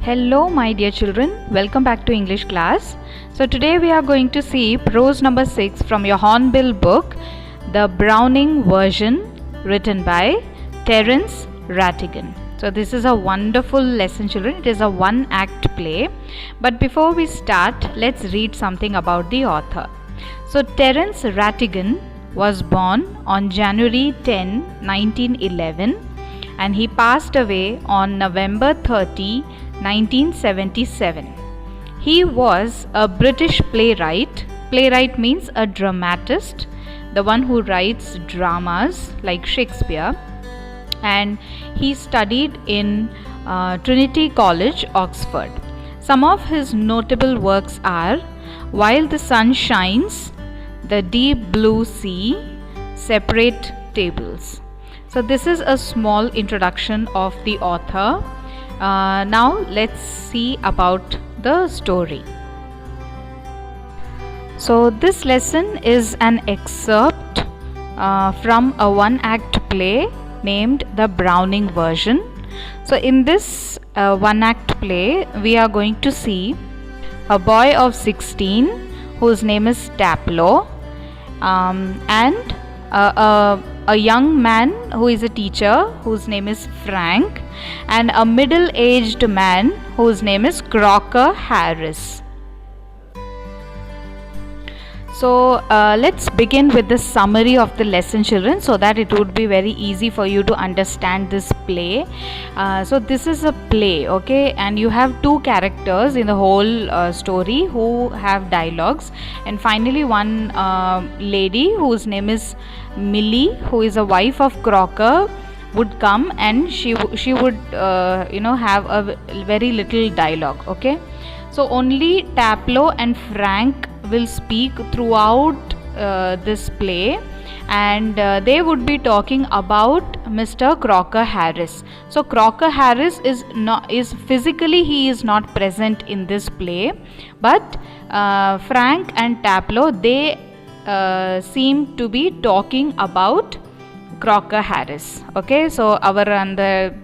Hello my dear children, welcome back to English class. So today we are going to see prose number 6 from your Hornbill book, The Browning Version, written by Terence Rattigan. So this is a wonderful lesson, children. It is a one-act play. But before we start, let's read something about the author. So Terence Rattigan was born on January 10, 1911, and he passed away on November 30, 1977. He was a British playwright. Playwright means a dramatist, the one who writes dramas like Shakespeare, and he studied in Trinity College, Oxford. Some of his notable works are While the Sun Shines, The Deep Blue Sea, Separate Tables. So this is a small introduction of the author. Now let's see about the story. So this lesson is an excerpt from a one-act play named The Browning Version. So in this one-act play, we are going to see a boy of 16 whose name is Taplow, and a young man who is a teacher whose name is Frank, and a middle-aged man whose name is Crocker Harris. So let's begin with the summary of the lesson, children, so that it would be very easy for you to understand this play. So this is a play, okay, and you have two characters in the whole story who have dialogues, and finally one lady whose name is Millie, who is a wife of Crocker, would come, and she would have a very little dialogue, okay. So only Taplow and Frank will speak throughout this play, and they would be talking about Mr. Crocker Harris. So Crocker Harris is physically he is not present in this play, but Frank and Taplow, they seem to be talking about Crocker Harris. Okay, so அவர் அந்த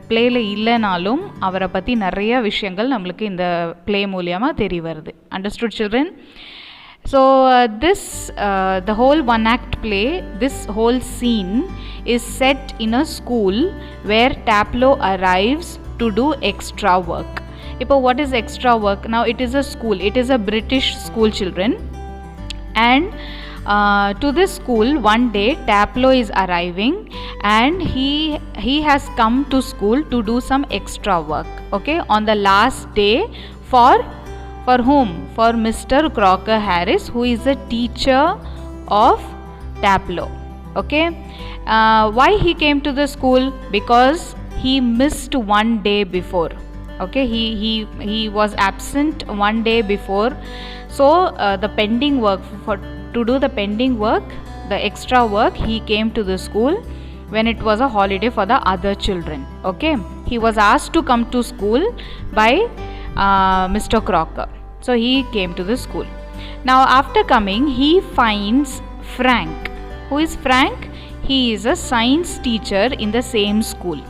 பிளேல இல்லைனாலும் அவரை பற்றி நிறைய விஷயங்கள் நம்மளுக்கு இந்த play மூலியமாக தெரிய வருது. Understood, children? So the whole one-act play, this whole scene is set in a school where Taplow arrives to do extra work. இப்போ what is extra work? Now it is a school. It is a British school, children, and to this school one day Taplow is arriving, and he has come to school to do some extra work, okay, on the last day for whom? For Mr. Crocker Harris, who is a teacher of Taplow, okay. Why he came to the school? Because he missed one day before, okay, he was absent one day before. So the pending work, to do the pending work, the extra work, he came to the school when it was a holiday for the other children, okay. He was asked to come to school by Mr. Crocker, so he came to the school. Now after coming, he finds Frank. Who is Frank? He is a science teacher in the same school.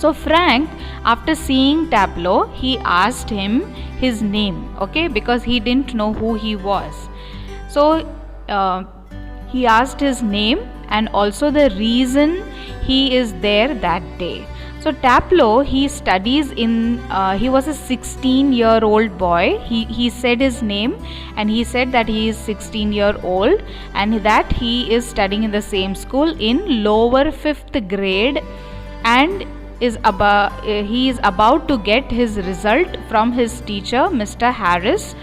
So Frank, after seeing Taplow, he asked him his name, okay, because he didn't know who he was. So he asked his name and also the reason he is there that day. So Taplow, he studies in, he was a 16-year-old boy. He said his name, and he said that he is 16-year-old and that he is studying in the same school in lower 5th grade, and he is about to get his result from his teacher, Mr. Harris,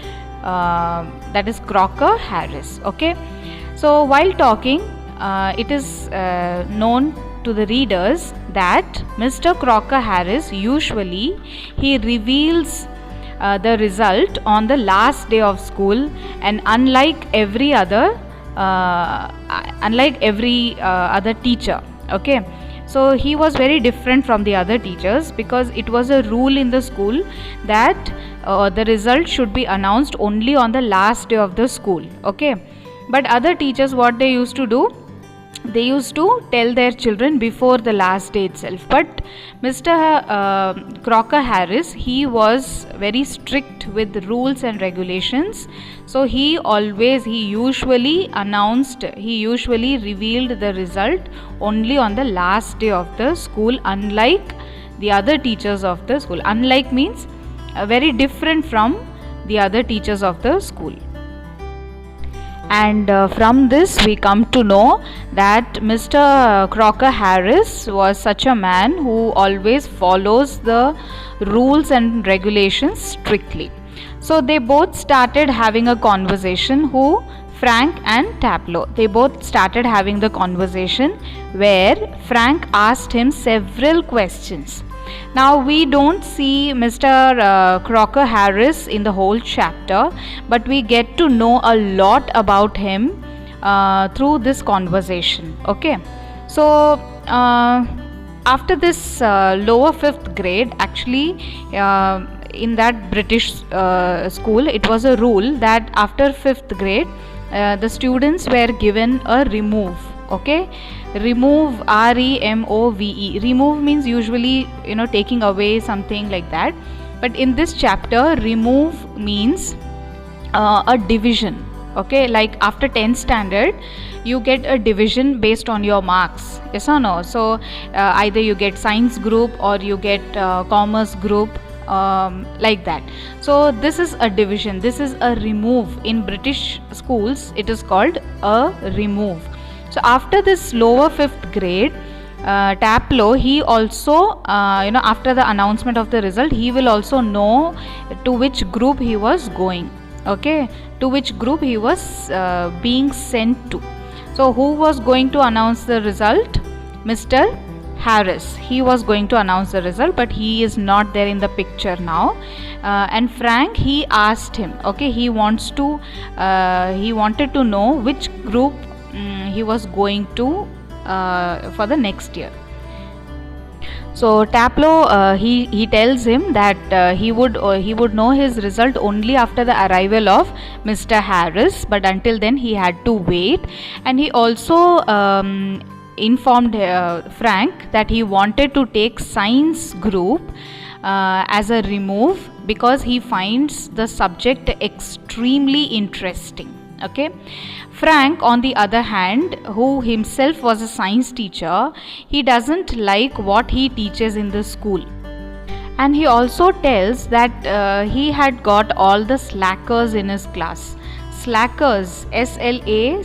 that is Crocker Harris, okay. So while talking, it is known to the readers that Mr. Crocker Harris usually he reveals the result on the last day of school, and unlike every other teacher, okay. So he was very different from the other teachers, because it was a rule in the school that the result should be announced only on the last day of the school, okay. But other teachers, what they used to do, they used to tell their children before the last day itself. But Mr. Crocker Harris, he was very strict with rules and regulations. So he usually revealed the result only on the last day of the school, unlike the other teachers of the school. Unlike means very different from the other teachers of the school. And from this we come to know that Mr. Crocker Harris was such a man who always follows the rules and regulations strictly. So they both started having a conversation, Frank and Taplow. They both started having the conversation where Frank asked him several questions. Now we don't see Mr. Crocker Harris in the whole chapter, but we get to know a lot about him through this conversation. Okay, so after this lower 5th grade, actually in that British school, it was a rule that after 5th grade the students were given a remove. Okay, remove, R-E-M-O-V-E. Remove means usually taking away something like that, but in this chapter remove means a division. Okay, like after 10th standard you get a division based on your marks, yes or no? So either you get science group or you get commerce group, like that. So this is a division, this is a remove. In British schools it is called a remove. So after this lower 5th grade, Taplow, he also after the announcement of the result, he will also know to which group he was going. Okay, to which group he was being sent to. So who was going to announce the result? Mr. Harris. He was going to announce the result, but he is not there in the picture now. And Frank, he asked him, okay, he wanted to know which group he was going to for the next year. So Taplow, he tells him that he would know his result only after the arrival of Mr. Harris, but until then he had to wait. And he also informed Frank that he wanted to take science group as a remove because he finds the subject extremely interesting. Okay, Frank, on the other hand, who himself was a science teacher, he doesn't like what he teaches in the school. And he also tells that he had got all the slackers in his class. Slackers, S-L-A-C-K-E-R-S.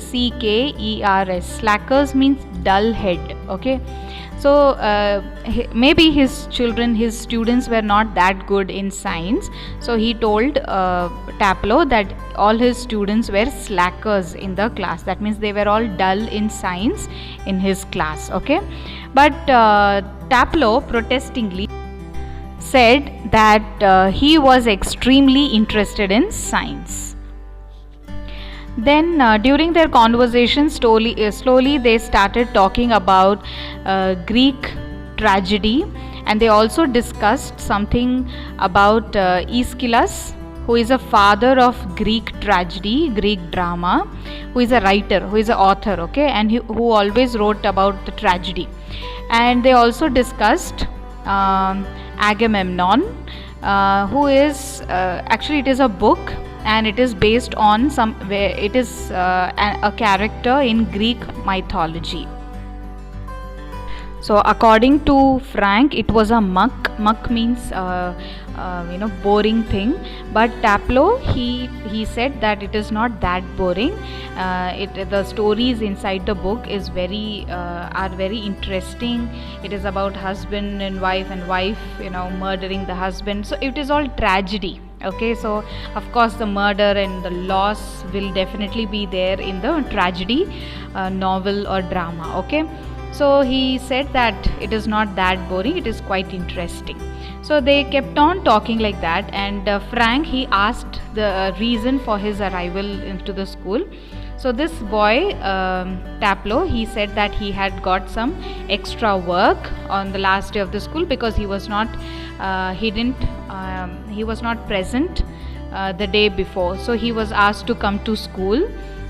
Slackers means dull head. Okay, so maybe his students were not that good in science. So he told Taplow that all his students were slackers in the class. That means they were all dull in science in his class. Okay, but Taplow protestingly said that he was extremely interested in science. Then during their conversation, slowly they started talking about Greek tragedy, and they also discussed something about Aeschylus, who is a father of Greek tragedy, Greek drama, who is a writer, who is an author, okay, and who always wrote about the tragedy. And they also discussed Agamemnon, who is actually it is a book, and it is based on a character in Greek mythology. So according to Frank, it was a muck. Muck means boring thing, but Taplow, he said that it is not that boring. The stories inside the book are very interesting. It is about husband and wife murdering the husband. So it is all tragedy. Okay, so of course the murder and the loss will definitely be there in the tragedy novel or drama. Okay, so he said that it is not that boring, it is quite interesting. So they kept on talking like that, and Frank, he asked the reason for his arrival into the school. So this boy Taplow, he said that he had got some extra work on the last day of the school because he was not present the day before. So he was asked to come to school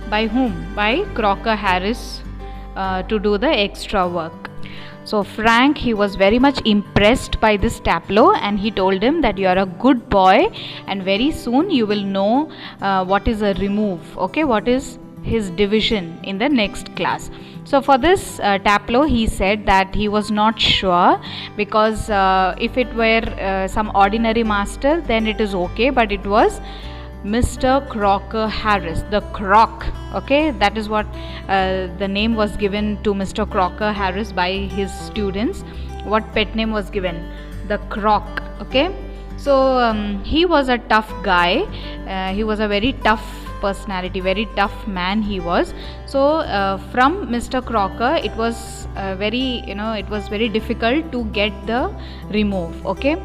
by whom? By Crocker Harris to do the extra work. So Frank, he was very much impressed by this Taplow, and he told him that you are a good boy and very soon you will know what is a remove, okay, what is his division in the next class. So for this Taplow, he said that he was not sure, because if it were some ordinary master then it is okay, but it was Mr. Crocker Harris, the Croc, okay, that is what the name was given to Mr. Crocker Harris by his students. What pet name was given? The Croc, okay. So he was a tough guy, he was a very tough personality, very tough man he was. So from Mr. Crocker, it was it was very difficult to get the remove, okay.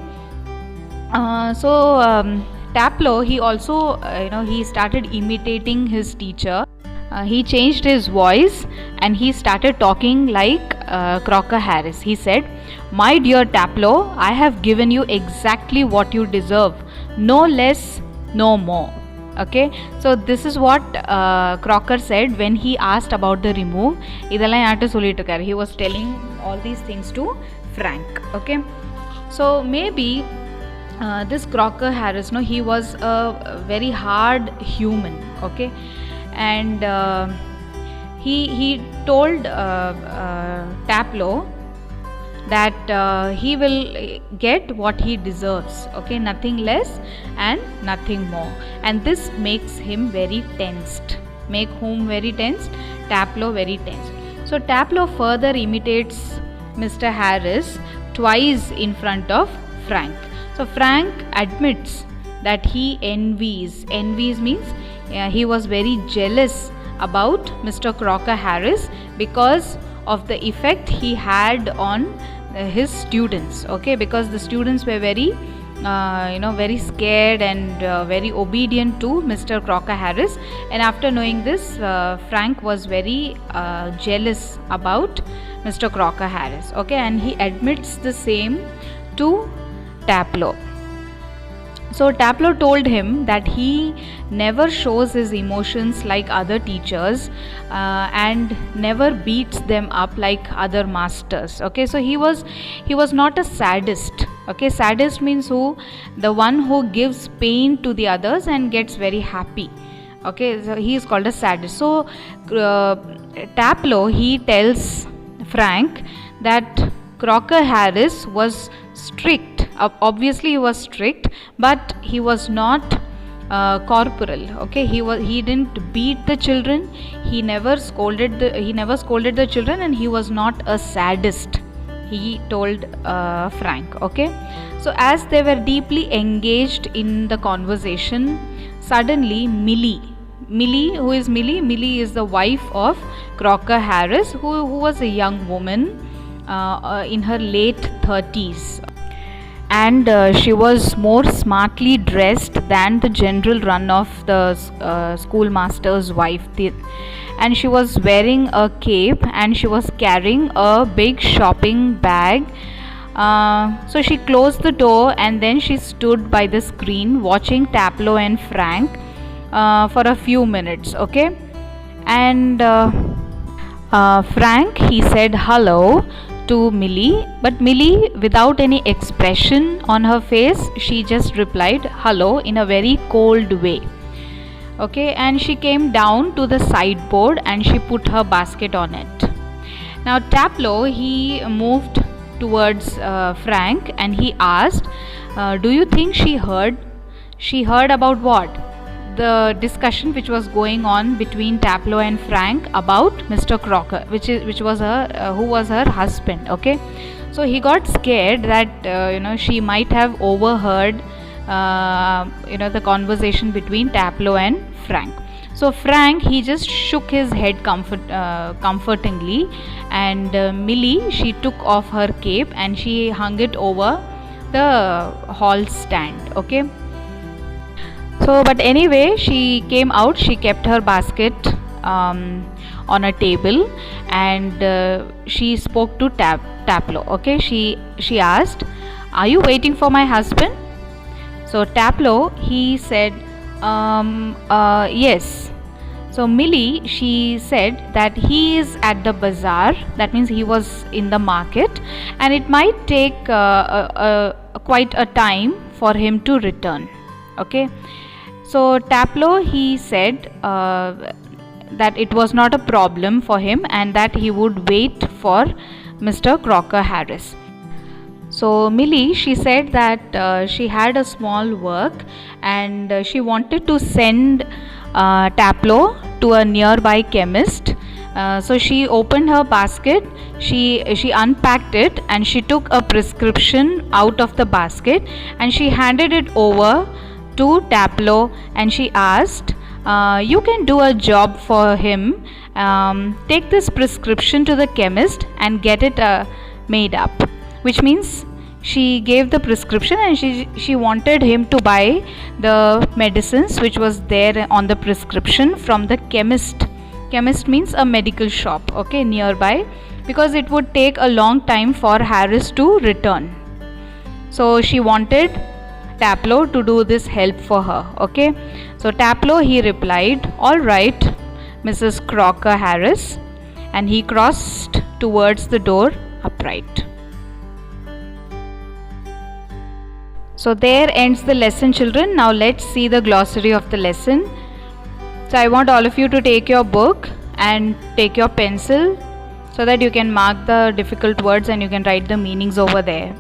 Taplow, he also he started imitating his teacher. He changed his voice and he started talking like Crocker Harris. He said, "My dear Taplow, I have given you exactly what you deserve, no less, no more." Okay, so this is what Crocker said when he asked about the remove. He was telling all these things to Frank. Okay, so maybe this Crocker Harris, no, he was a very hard human, okay, and he told Taplow that he will get what he deserves, okay, nothing less and nothing more, and this makes him very tensed. Make whom very tensed? Taplow very tensed. So Taplow further imitates Mr. Harris twice in front of Frank. So Frank admits that he envies. Envies means he was very jealous about Mr. Crocker Harris because of the effect he had on his students. Okay, because the students were very very scared and very obedient to Mr. Crocker Harris, and after knowing this, Frank was very jealous about Mr. Crocker Harris. Okay, and he admits the same to Taplow. So Taplow told him that he never shows his emotions like other teachers and never beats them up like other masters. Okay, so he was not a sadist. Okay, sadist means the one who gives pain to the others and gets very happy. Okay, so he is called a sadist. So Taplow, he tells Frank that Crocker Harris was strict. Obviously he was strict, but he was not corporal. Okay, he didn't beat the children, he never scolded the children, and he was not a sadist, he told Frank. Okay, so as they were deeply engaged in the conversation, suddenly Millie, who is Millie? Millie is the wife of Crocker Harris, who was a young woman in her late 30s, and she was more smartly dressed than the general run of the schoolmaster's wife did, and she was wearing a cape and she was carrying a big shopping bag. So she closed the door and then she stood by the screen watching Taplow and Frank for a few minutes. Okay, and Frank, he said hello to Millie, but Millie, without any expression on her face, she just replied hello in a very cold way. Okay, and she came down to the sideboard and she put her basket on it. Now Taplow, he moved towards Frank and he asked, do you think she heard? She heard about what? The discussion which was going on between Taplow and Frank about Mr. Crocker, which was who was her husband. Okay, so he got scared that she might have overheard the conversation between Taplow and Frank. So Frank, he just shook his head comfortingly, and Millie, she took off her cape and she hung it over the hall stand. Okay. So, but anyway, she came out, she kept her basket on a table, and she spoke to Taplow. Okay, she asked, are you waiting for my husband? So Taplow, he said, yes. So Millie, she said that he is at the bazaar, that means he was in the market, and it might take quite a time for him to return. Okay, so Taplow, he said that it was not a problem for him and that he would wait for Mr. Crocker Harris. So Millie, she said that she had a small work and she wanted to send Taplow to a nearby chemist. So she opened her basket, she unpacked it, and she took a prescription out of the basket and she handed it over to Taplow, and she asked, you can do a job for him. Take this prescription to the chemist and get it made up. Which means she gave the prescription and she wanted him to buy the medicines which was there on the prescription from the chemist. Chemist means a medical shop, okay, nearby, because it would take a long time for Harris to return. So she wanted Taplow to do this help for her. Okay, so Taplow, he replied, all right, Mrs. Crocker Harris, and he crossed towards the door upright. So there ends the lesson, children. Now let's see the glossary of the lesson. So I want all of you to take your book and take your pencil so that you can mark the difficult words and you can write the meanings over there.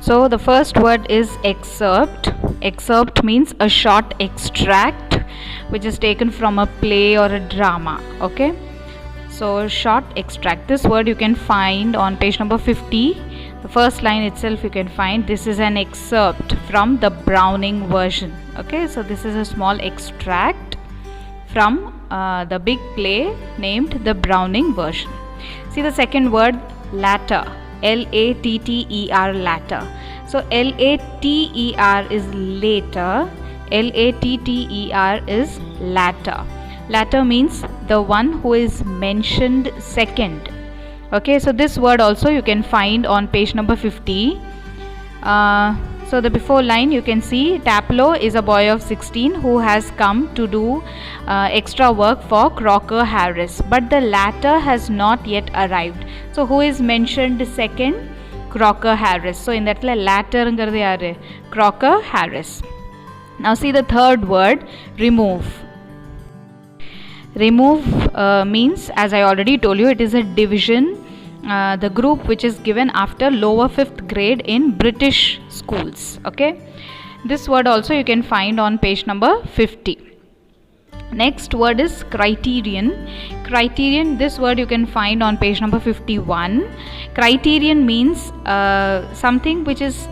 So the first word is excerpt. Excerpt means a short extract which is taken from a play or a drama. Okay, so short extract. This word you can find on page number 50. The first line itself you can find, this is an excerpt from the Browning version. Okay, so this is a small extract from the big play named the Browning version. See the second word, latter. L-A-T-T-E-R, latter. So L-A-T-E-R is later, L-A-T-T-E-R is latter. Latter means the one who is mentioned second. Okay, so this word also you can find on page number 50. So the before line you can see, Taplow is a boy of 16 who has come to do extra work for Crocker Harris, but the latter has not yet arrived. So who is mentioned second? Crocker Harris. So in that latter ngarde yaru? Crocker Harris. Now see the third word, remove. Remove means, as I already told you, it is a division, the group which is given after lower 5th grade in British schools. Okay, this word also you can find on page number 50. Next word is criterion. Criterion, this word you can find on page number 51. Criterion means something which is,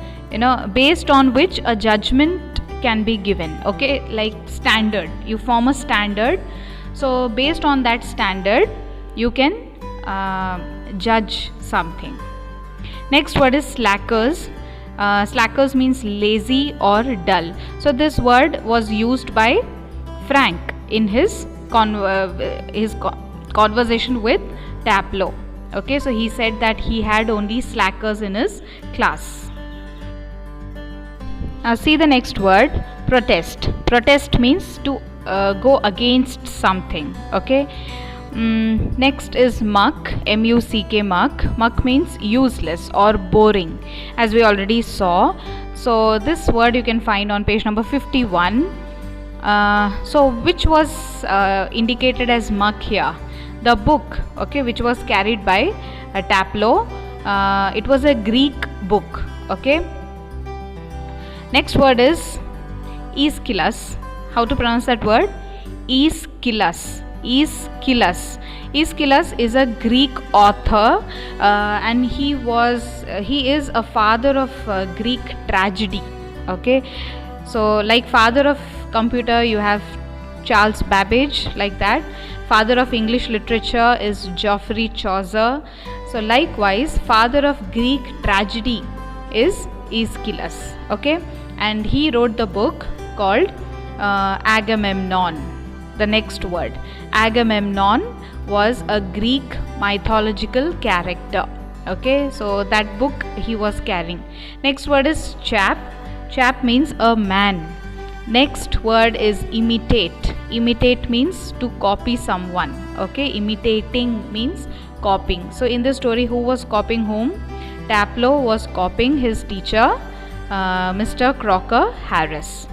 based on which a judgment can be given. Okay, like standard, you form a standard. So based on that standard you can judge something. Next word is slackers. Slackers means lazy or dull. So this word was used by Frank in his conversation with Taplow. Okay, so he said that he had only slackers in his class. Now see the next word, protest. Protest means to go against something. Okay, next is muck, M-U-C-K, muck. Muck means useless or boring, as we already saw. So this word you can find on page number 51. So which was indicated as muck here? The book, okay, which was carried by Taplow. It was a Greek book. Okay, next word is Aeschylus. How to pronounce that word? Aeschylus. Aeschylus. Aeschylus is a Greek author, and he is a father of Greek tragedy. Okay, so like father of computer you have Charles Babbage, like that. Father of English literature is Geoffrey Chaucer. So likewise, father of Greek tragedy is Aeschylus. Okay, and he wrote the book called Agamemnon. The next word, Agamemnon, was a Greek mythological character. Okay, so that book he was carrying. Next word is chap. Chap means a man. Next word is imitate. Imitate means to copy someone. Okay, imitating means copying. So in this story, who was copying whom? Taplow was copying his teacher, Mr. Crocker Harris.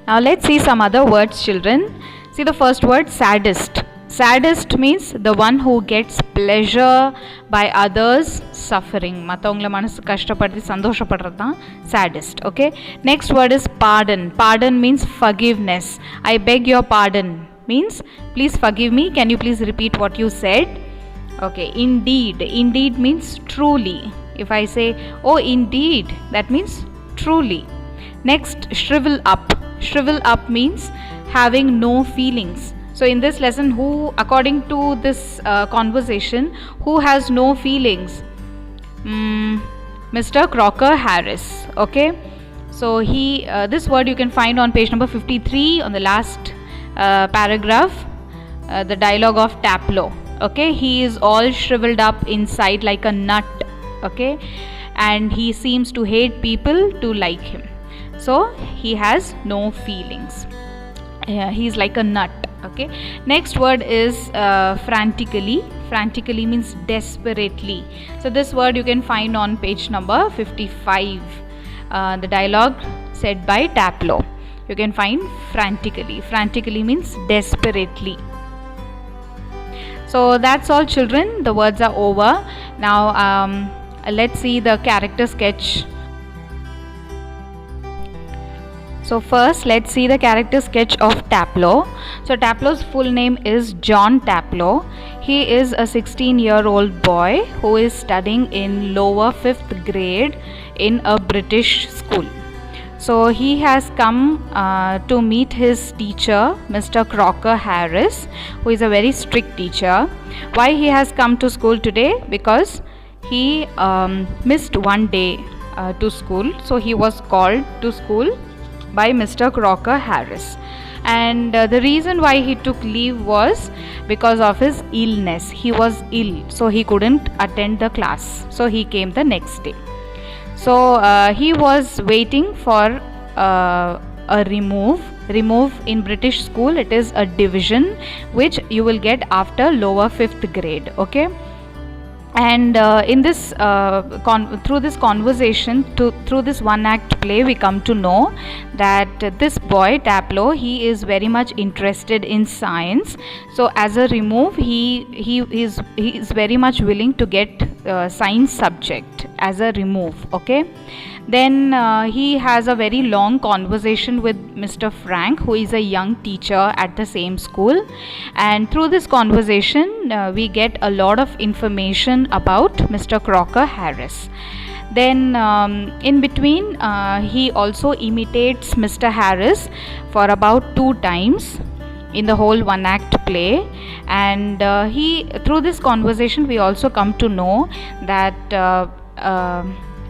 Now let's see some other words, children. See the first word, sadist. Sadist means the one who gets pleasure by others suffering. மற்றவங்கள மனசு கஷ்டப்படுத்தி சந்தோஷப்படுறது தான் sadist. Okay. Next word is pardon. Pardon means forgiveness. I beg your pardon means please forgive me. Can you please repeat what you said? Okay. Indeed. Indeed means truly. If I say, oh indeed, that means truly. Next, shrivel up. Shrivel up means having no feelings. So in this lesson, who, according to this conversation, who has no feelings? Mr. Crocker Harris. Okay. So this word you can find on page number 53 on the last paragraph, the dialogue of Taplow. Okay. He is all shriveled up inside like a nut. Okay. And he seems to hate people to like him. So he has no feelings. He's like a nut. Okay. Next word is frantically. Frantically means desperately. So this word you can find on page number 55. The dialogue said by Taplow. You can find frantically. Frantically means desperately. So that's all, children. The words are over. Now let's see the character sketch. So first, let's see the character sketch of Taplow. So Taplow's full name is John Taplow. He is a 16-year-old boy who is studying in lower 5th grade in a British school. So he has come to meet his teacher, Mr. Crocker Harris, who is a very strict teacher. Why he has come to school today? Because he missed one day to school. So he was called to school by Mr. Crocker Harris, and the reason why he took leave was because of his illness. He was ill, so he couldn't attend the class, so he came the next day. So he was waiting for a remove in British school. It is a division which you will get after lower 5th grade. Okay. And in this through this conversation, through this one act play, we come to know that this boy Taplow, he is very much interested in science. So as a remove, he is very much willing to get science subject as a remove. Okay. Then he has a very long conversation with Mr. Frank, who is a young teacher at the same school, and through this conversation we get a lot of information about Mr. Crocker Harris. Then in between he also imitates Mr. Harris for about 2 times in the whole one act play, and through this conversation we also come to know that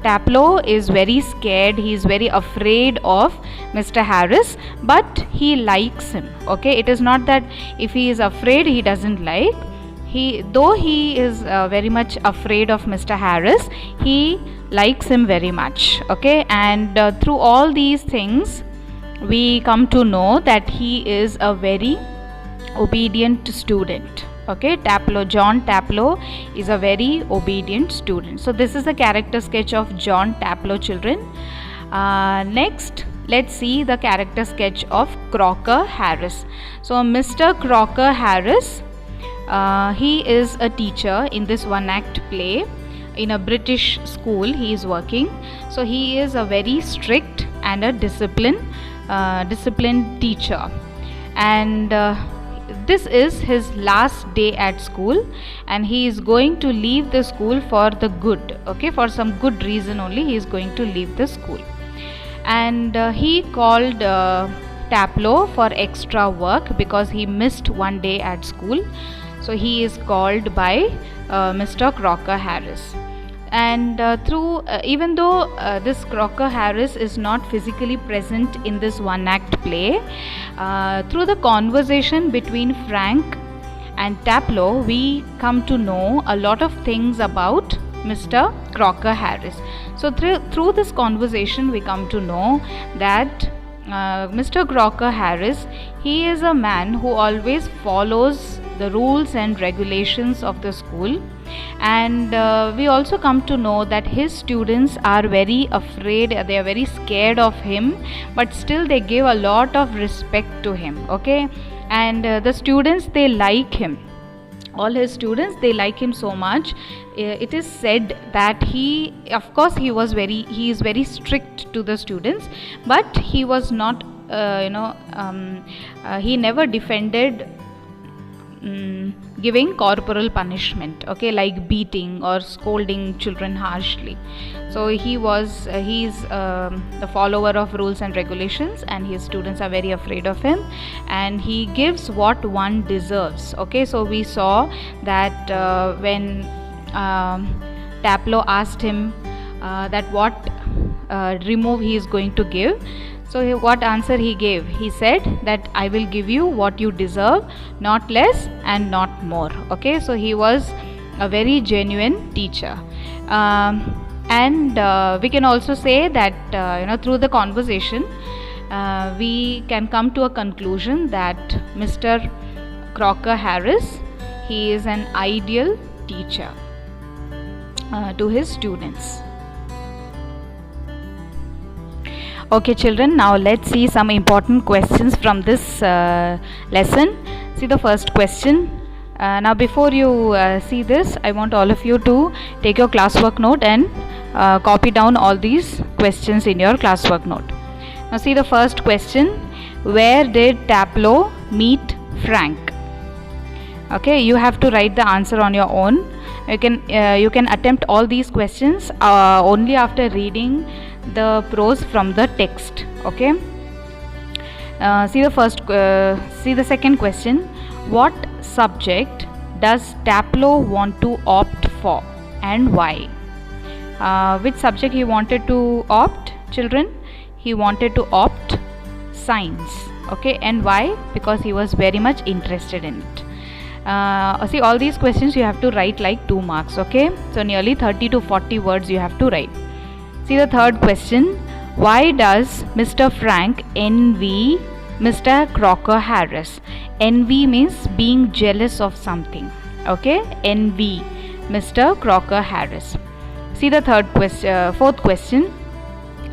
Taplow is very scared. He is very afraid of Mr. Harris, but he likes him. Okay, it is not that if he is afraid he doesn't like. Though he is very much afraid of Mr. Harris, he likes him very much. Okay, and through all these things we come to know that he is a very obedient student. Okay, John Taplow is a very obedient student. So this is the character sketch of John Taplow, children. Next, let's see the character sketch of Crocker Harris. So Mr. Crocker Harris, he is a teacher in this one act play in a British school. He is working. So he is a very strict and a disciplined teacher, and this is his last day at school, and he is going to leave the school for the good. Okay, for some good reason only he is going to leave the school, and he called Taplow for extra work because he missed one day at school. So he is called by Mr. Crocker Harris, and even though this Crocker Harris is not physically present in this one act play, through the conversation between Frank and Taplow we come to know a lot of things about Mr. Crocker Harris. So through this conversation we come to know that Mr. Crocker Harris, he is a man who always follows the rules and regulations of the school, and we also come to know that his students are very afraid, they are very scared of him, but still they give a lot of respect to him, okay. And the students, they like him, all his students, they like him so much. It is said that he is very strict to the students, but he was not he never defended giving corporal punishment, okay, like beating or scolding children harshly. So he's the follower of rules and regulations, and his students are very afraid of him, and he gives what one deserves, okay. So we saw that when Taplow asked him that what remove he is going to give, so what answer he gave? He said that I will give you what you deserve, not less and not more, okay. So he was a very genuine teacher, and we can also say that through the conversation we can come to a conclusion that Mr. Crocker Harris, he is an ideal teacher to his students. Okay children, now let's see some important questions from this lesson. See the first question. Now before you see this, I want all of you to take your classwork note and copy down all these questions in your classwork note. Now see the first question. Where did Taplow meet Frank? Okay, you have to write the answer on your own. You can attempt all these questions only after reading the prose from the text, okay. See the second question. What subject does Taplow want to opt for and why? Which subject he wanted to opt, children? He wanted to opt science, okay. And why? Because he was very much interested in it. See, all these questions you have to write like 2 marks, okay. So nearly 30 to 40 words you have to write. See the third question. Why does Mr. Frank envy Mr. Crocker Harris? Envy means being jealous of something, okay. Envy Mr. Crocker Harris. See the fourth question.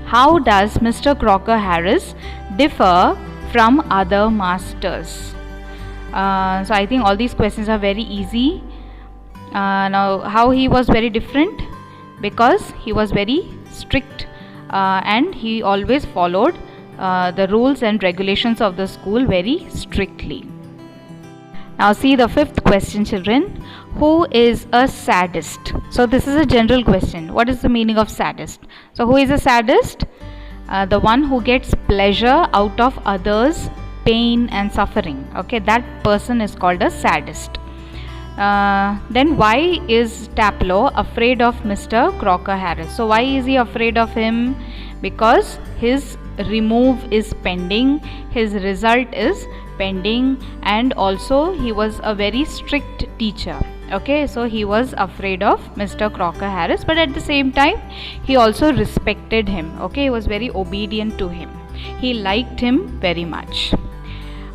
How does Mr. Crocker Harris differ from other masters? So I think all these questions are very easy. Now how he was very different? Because he was very strict and he always followed the rules and regulations of the school very strictly. Now see the fifth question, children. Who is a sadist? So this is a general question. What is the meaning of sadist? So who is a sadist? The one who gets pleasure out of others' pain and suffering, okay. That person is called a sadist. Then why is Taplow afraid of Mr. Crocker Harris? So why is he afraid of him? Because his remove is pending, his result is pending, and also he was a very strict teacher, okay. So he was afraid of Mr. Crocker Harris, but at the same time he also respected him, okay. He was very obedient to him, he liked him very much.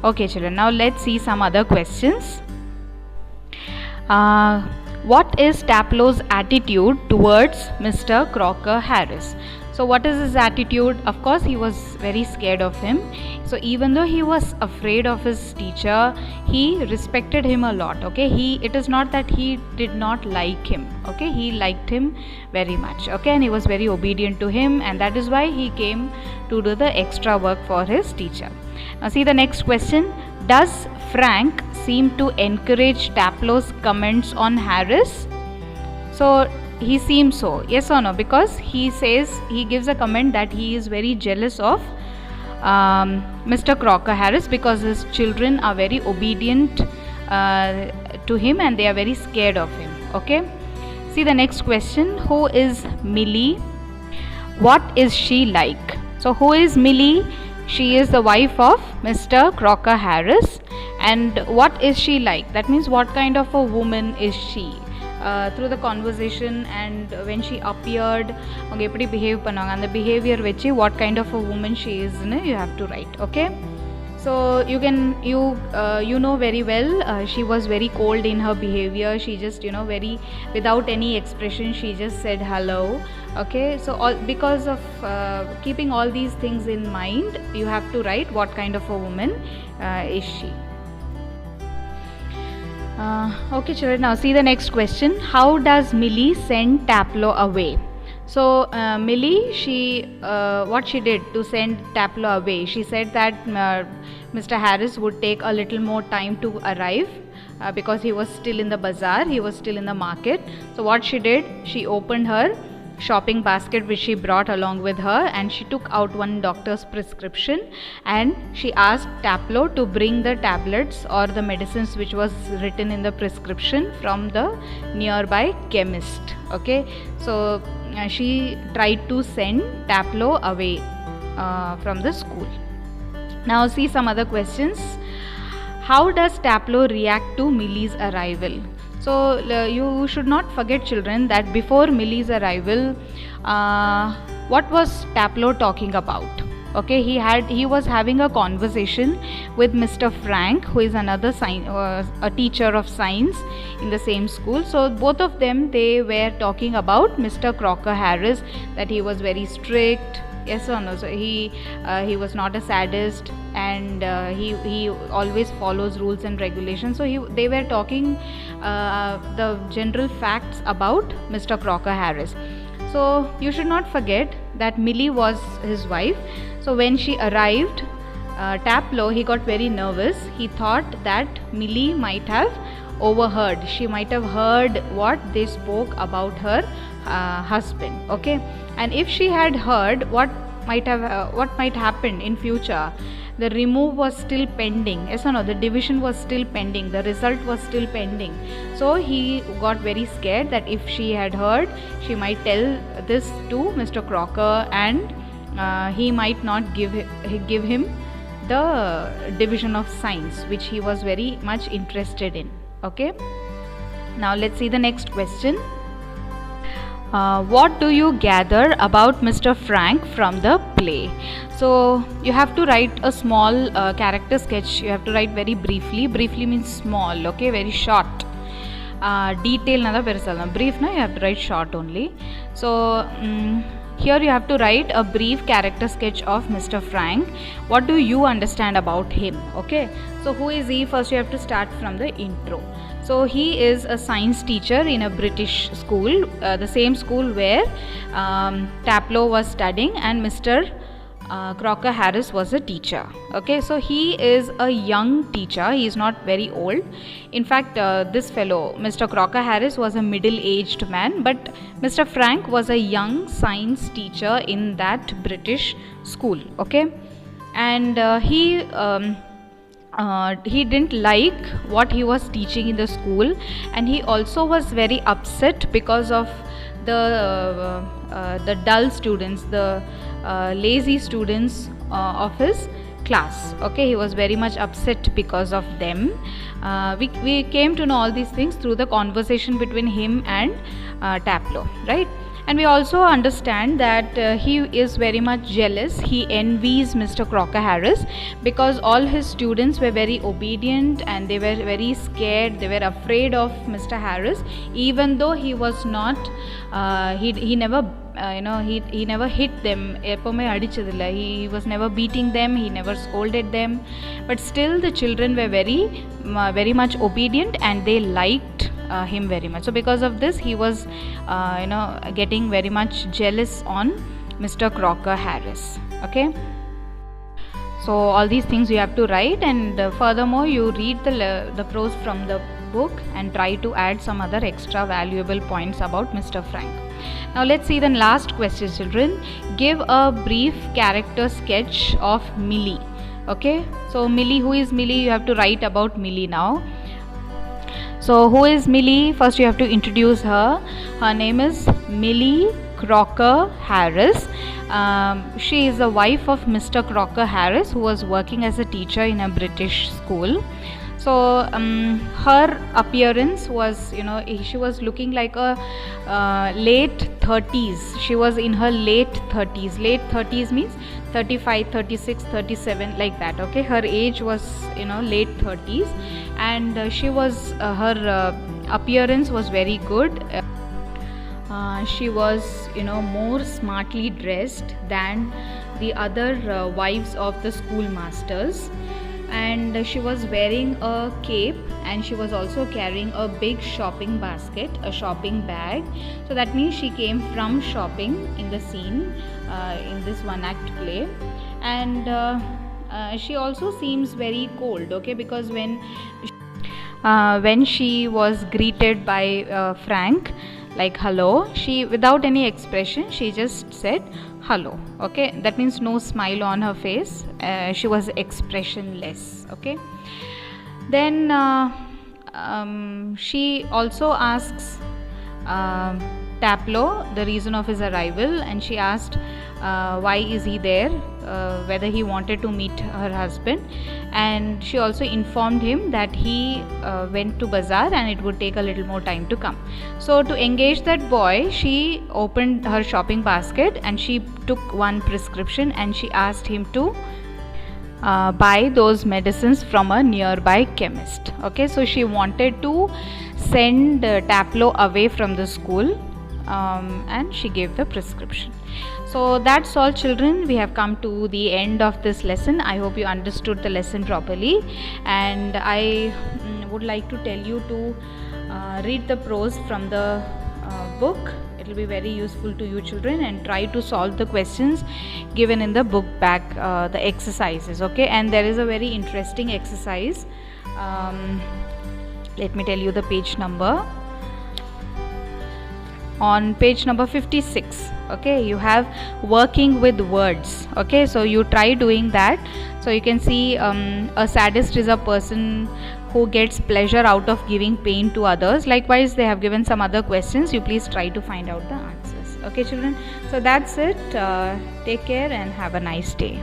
Okay children, now let's see some other questions. What is Taplow's attitude towards Mr. Crocker Harris? So what is his attitude? Of course he was very scared of him. So even though he was afraid of his teacher, he respected him a lot, okay. It is not that he did not like him, okay. He liked him very much, okay, and he was very obedient to him, and that is why he came to do the extra work for his teacher. Now see the next question. Does Frank seem to encourage Taplow's comments on Harris? So he seems so, yes or no? Because he says, he gives a comment that he is very jealous of Mr. Crocker Harris because his children are very obedient to him and they are very scared of him, okay. See the next question. Who is Millie? What is she like? So who is Millie? She is the wife of Mr. Crocker Harris. And what is she like? That means what kind of a woman is she? through the conversation and when she appeared அவங்க எப்படி behave பண்ணாங்க அந்த behaviour வச்சு what kind of a woman she is ன்னு you have to write. Okay, so you know very well she was very cold in her behavior. She just very without any expression she just said hello. Okay, so because of keeping all these things in mind, you have to write what kind of a woman is she. Okay children, now see the next question. How does Millie send Taplow away? So Millie, she what she did to send Taplow away, she said that Mr. Harris would take a little more time to arrive because he was still in the bazaar, he was still in the market. So what she did, she opened her shopping basket which she brought along with her, and she took out one doctor's prescription and she asked Taplow to bring the tablets or the medicines which was written in the prescription from the nearby chemist. Okay, so she tried to send Taplow away from the school. Now see some other questions. How does Taplow react to Millie's arrival? So you should not forget children that before Millie's arrival, what was Taplow talking about? Okay, he was having a conversation with Mr. Frank, who is another a teacher of science in the same school. So both of them, they were talking about Mr. Crocker Harris, that he was very strict. Yes or no? So he was not a sadist, and he always follows rules and regulations. So they were talking the general facts about Mr. Crocker Harris. So you should not forget that Millie was his wife. So when she arrived, Taplow, he got very nervous. He thought that Millie might have overheard. She might have heard what they spoke about her husband. Okay, and if she had heard what might happen in future, the remove was still pending. Yes or no? The division was still pending, the result was still pending. So he got very scared that if she had heard, she might tell this to Mr. Crocker, and he might not give him the division of science which he was very much interested in. Okay, now let's see the next question. What do you gather about Mr. Frank from the play? So you have to write a small character sketch. You have to write very briefly. Briefly means small, okay, very short. Detail nada perusalna. Brief na you have to write short only. So here you have to write a brief character sketch of Mr. Frank. What do you understand about him? Okay, so who is he? First you have to start from the intro. So he is a science teacher in a British school, the same school where Taplow was studying, and Mr. Crocker Harris was a teacher. Okay, so he is a young teacher. He is not very old. In fact, this fellow, Mr. Crocker Harris, was a middle-aged man, but Mr. Frank was a young science teacher in that British school. Okay, and he didn't like what he was teaching in the school, and he also was very upset because of the dull students, the lazy students of his class. Okay, he was very much upset because of them. We came to know all these things through the conversation between him and Taplow, right? And we also understand that he is very much jealous. He envies Mr. Crocker Harris because all his students were very obedient and they were very scared. They were afraid of Mr. Harris, even though he was not. He never. He never hit them. He was never beating them. He never scolded them. But still, the children were very much obedient, and they liked him very much. So because of this, he was getting very much jealous on Mr. Crocker Harris. Okay, so all these things you have to write, and furthermore you read the prose from the book and try to add some other extra valuable points about Mr. Frank. Now let's see the last question, children. Give a brief character sketch of Millie. Okay, so Millie, who is Millie? You have to write about Millie now. So who is Millie? First you have to introduce her. Her name is Millie Crocker Harris. She is the wife of Mr. Crocker Harris, who was working as a teacher in a British school. So her appearance was, she was looking like a late 30s. She was in her late 30s. Late 30s means 35, 36, 37, like that. Okay, her age was late 30s, and she was her appearance was very good. She was more smartly dressed than the other wives of the schoolmasters, and she was wearing a cape, and she was also carrying a big shopping basket, a shopping bag. So that means she came from shopping in the scene, in this one act play. And she also seems very cold, okay, because when she was greeted by Frank, like hello, she, without any expression, she just said hello. Okay, that means no smile on her face. She was expressionless. Okay, then she also asks Taplow the reason of his arrival, and she asked why is he there, whether he wanted to meet her husband, and she also informed him that he went to bazaar and it would take a little more time to come. So to engage that boy, she opened her shopping basket and she took one prescription, and she asked him to buy those medicines from a nearby chemist. Okay, so she wanted to send Taplow away from the school, and she gave the prescription. So that's all, children. We have come to the end of this lesson. I hope you understood the lesson properly, and I would like to tell you to read the prose from the book. It will be very useful to you, children, and try to solve the questions given in the book back, the exercises. Okay, and there is a very interesting exercise. Let me tell you the page number. On page number 56, okay, you have working with words. Okay, so you try doing that. So you can see a sadist is a person who gets pleasure out of giving pain to others. Likewise, they have given some other questions. You please try to find out the answers. Okay, children, so that's it. Take care and have a nice day.